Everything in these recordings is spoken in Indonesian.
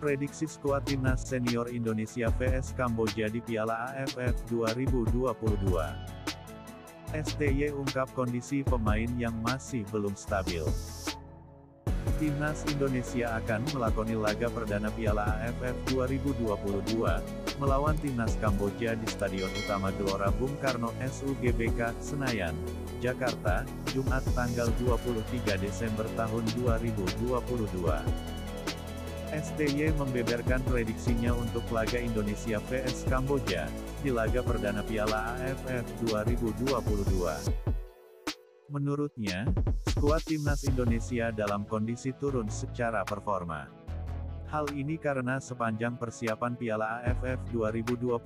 Prediksi skuad timnas senior Indonesia vs Kamboja di Piala AFF 2022. STY ungkap kondisi pemain yang masih belum stabil. Timnas Indonesia akan melakoni laga perdana Piala AFF 2022, melawan Timnas Kamboja di Stadion Utama Gelora Bung Karno SUGBK, Senayan, Jakarta, Jumat tanggal 23 Desember tahun 2022. STY membeberkan prediksinya untuk laga Indonesia vs Kamboja, di laga perdana Piala AFF 2022. Menurutnya, skuad timnas Indonesia dalam kondisi turun secara performa. Hal ini karena sepanjang persiapan Piala AFF 2022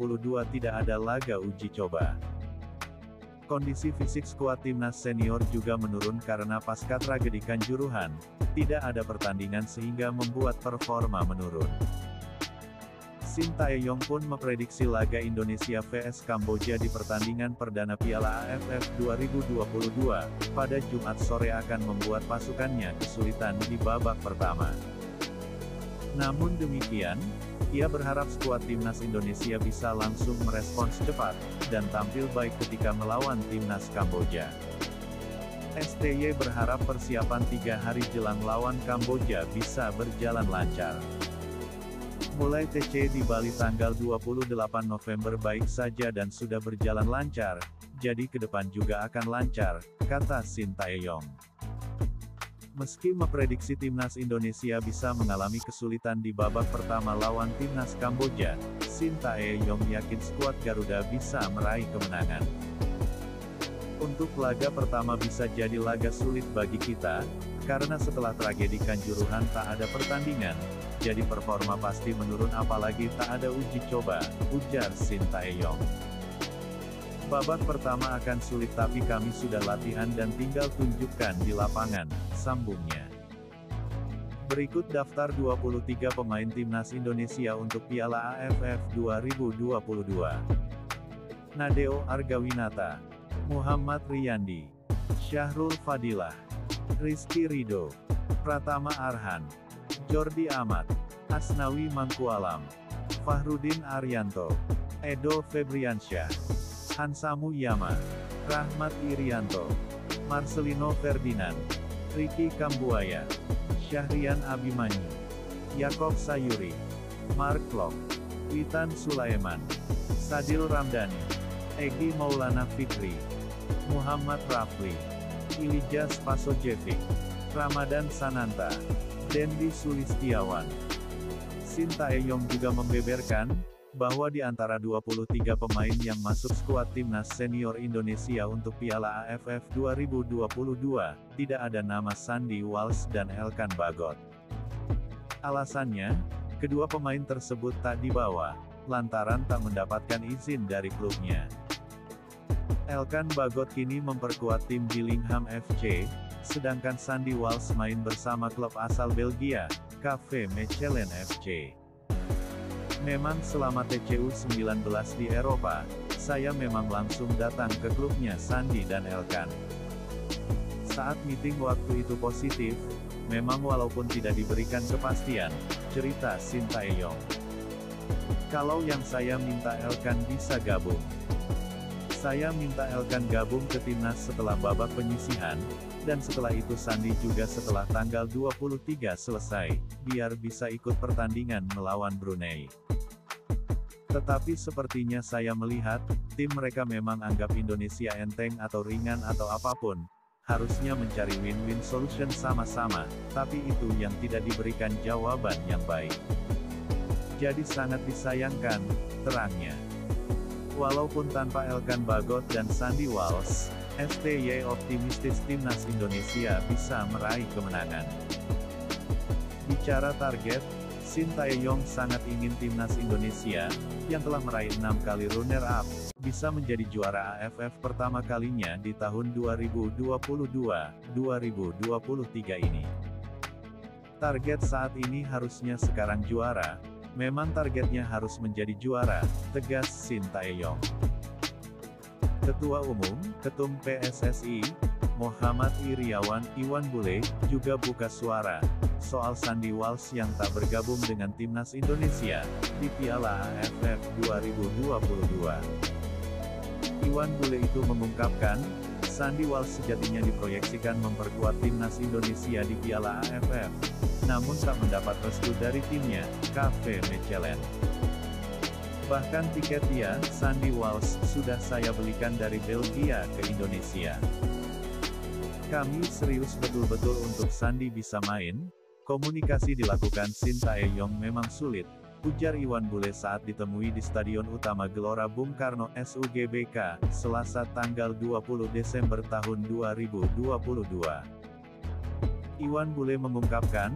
tidak ada laga uji coba. Kondisi fisik skuad timnas senior juga menurun karena pasca tragedi Kanjuruhan, tidak ada pertandingan sehingga membuat performa menurun. Shin Tae-yong pun memprediksi laga Indonesia vs Kamboja di pertandingan perdana Piala AFF 2022, pada Jumat sore akan membuat pasukannya kesulitan di babak pertama. Namun demikian, ia berharap skuad timnas Indonesia bisa langsung merespons cepat, dan tampil baik ketika melawan timnas Kamboja. STY berharap persiapan 3 hari jelang lawan Kamboja bisa berjalan lancar. Mulai TC di Bali tanggal 28 November baik saja dan sudah berjalan lancar, jadi ke depan juga akan lancar, kata Shin Tae-yong. Meski memprediksi timnas Indonesia bisa mengalami kesulitan di babak pertama lawan timnas Kamboja, Shin Tae-yong yakin skuad Garuda bisa meraih kemenangan. Untuk laga pertama bisa jadi laga sulit bagi kita, karena setelah tragedi Kanjuruhan tak ada pertandingan, jadi performa pasti menurun apalagi tak ada uji coba, ujar Shin Tae-yong. Babak pertama akan sulit tapi kami sudah latihan dan tinggal tunjukkan di lapangan, sambungnya. Berikut daftar 23 pemain timnas Indonesia untuk Piala AFF 2022. Nadeo Argawinata, Muhammad Riyandi, Syahrul Fadilah, Rizky Ridho, Pratama Arhan, Jordi Amat, Asnawi Mangkualam, Fahrudin Arianto, Edo Febriansyah, Hansamu Yama, Rahmat Irianto, Marcelino Ferdinand, Ricky Kambuaya, Syahrian Abimanyu, Yakob Sayuri, Mark Klok, Witan Sulaiman, Sadil Ramdhani, Egi Maulana Fikri, Muhammad Rafli, Ilijaz Pasojevic, Ramadan Sananta, Dendi Sulistiawan. Shin Tae-yong juga membeberkan, bahwa di antara 23 pemain yang masuk skuad timnas senior Indonesia untuk Piala AFF 2022, tidak ada nama Sandy Walsh dan Elkan Bagot. Alasannya, kedua pemain tersebut tak dibawa, lantaran tak mendapatkan izin dari klubnya. Elkan Bagot kini memperkuat tim Gillingham FC, sedangkan Sandy Walsh main bersama klub asal Belgia, KV Mechelen FC. Memang selama TCU 19 di Eropa, saya memang langsung datang ke klubnya Sandy dan Elkan. Saat meeting waktu itu positif, memang walaupun tidak diberikan kepastian, cerita Shin Tae-yong. Kalau yang saya minta Elkan bisa gabung. Saya minta Elkan gabung ke timnas setelah babak penyisihan, dan setelah itu Sandy juga setelah tanggal 23 selesai, biar bisa ikut pertandingan melawan Brunei. Tetapi sepertinya saya melihat, tim mereka memang anggap Indonesia enteng atau ringan atau apapun, harusnya mencari win-win solution sama-sama, tapi itu yang tidak diberikan jawaban yang baik. Jadi sangat disayangkan, terangnya. Walaupun tanpa Elkan Bagot dan Sandy Walsh, STY optimistis timnas Indonesia bisa meraih kemenangan. Bicara target, Shin Tae-yong sangat ingin timnas Indonesia, yang telah meraih 6 kali runner-up, bisa menjadi juara AFF pertama kalinya di tahun 2022-2023 ini. Target saat ini harusnya sekarang juara, memang targetnya harus menjadi juara, tegas Shin Tae-yong. Ketua Umum, Ketum PSSI, Muhammad Iriawan, Iwan Bule, juga buka suara soal Sandy Walsh yang tak bergabung dengan timnas Indonesia di Piala AFF 2022. Iwan Bule itu mengungkapkan, Sandy Walsh sejatinya diproyeksikan memperkuat timnas Indonesia di Piala AFF, namun tak mendapat restu dari timnya, KV Mechelen. Bahkan tiket dia, Sandy Walsh, sudah saya belikan dari Belgia ke Indonesia. Kami serius betul-betul untuk Sandy bisa main, komunikasi dilakukan Sintayong memang sulit, ujar Iwan Bule saat ditemui di Stadion Utama Gelora Bung Karno SUGBK, Selasa tanggal 20 Desember tahun 2022. Iwan Bule mengungkapkan,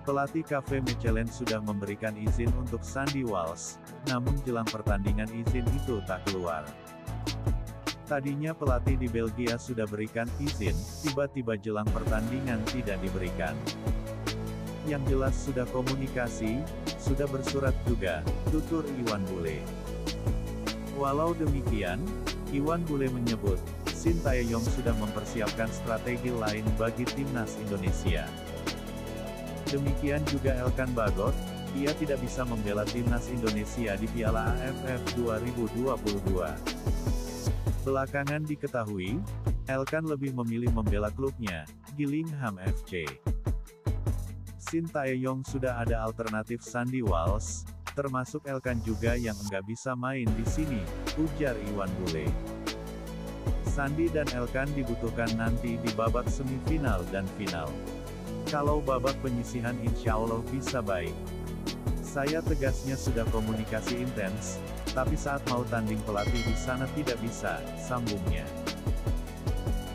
pelatih KV Mechelen sudah memberikan izin untuk Sandy Walsh, namun jelang pertandingan izin itu tak keluar. Tadinya pelatih di Belgia sudah berikan izin, tiba-tiba jelang pertandingan tidak diberikan. Yang jelas sudah komunikasi, sudah bersurat juga, tutur Iwan Bule. Walau demikian, Iwan Bule menyebut, Sintayong sudah mempersiapkan strategi lain bagi timnas Indonesia. Demikian juga Elkan Bagot, ia tidak bisa membela timnas Indonesia di Piala AFF 2022. Belakangan diketahui, Elkan lebih memilih membela klubnya, Gillingham FC. Sintayong sudah ada alternatif Sandy Walsh, termasuk Elkan juga yang enggak bisa main di sini, ujar Iwan Bule. Sandy dan Elkan dibutuhkan nanti di babak semifinal dan final. Kalau babak penyisihan insya Allah bisa baik. Saya tegasnya sudah komunikasi intens, tapi saat mau tanding pelatih di sana tidak bisa, sambungnya.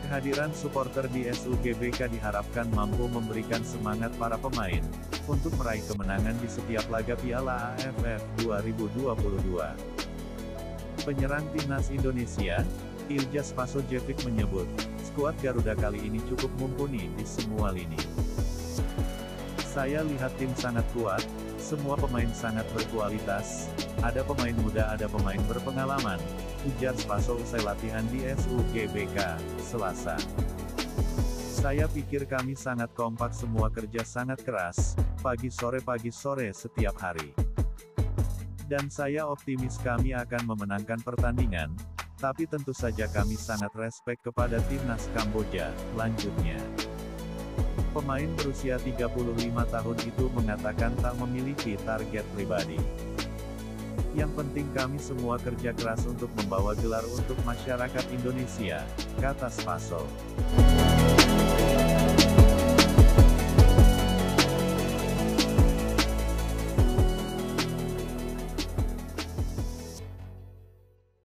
Kehadiran supporter di SUGBK diharapkan mampu memberikan semangat para pemain, untuk meraih kemenangan di setiap laga Piala AFF 2022. Penyerang timnas Indonesia, Iljaz Pasojevic menyebut, skuad Garuda kali ini cukup mumpuni di semua lini. Saya lihat tim sangat kuat, semua pemain sangat berkualitas, ada pemain muda ada pemain berpengalaman, ujar Spaso usai latihan di SUGBK, Selasa. Saya pikir kami sangat kompak semua kerja sangat keras, pagi sore setiap hari. Dan saya optimis kami akan memenangkan pertandingan, tapi tentu saja kami sangat respek kepada timnas Kamboja, lanjutnya. Pemain berusia 35 tahun itu mengatakan tak memiliki target pribadi. Yang penting kami semua kerja keras untuk membawa gelar untuk masyarakat Indonesia, kata Spaso.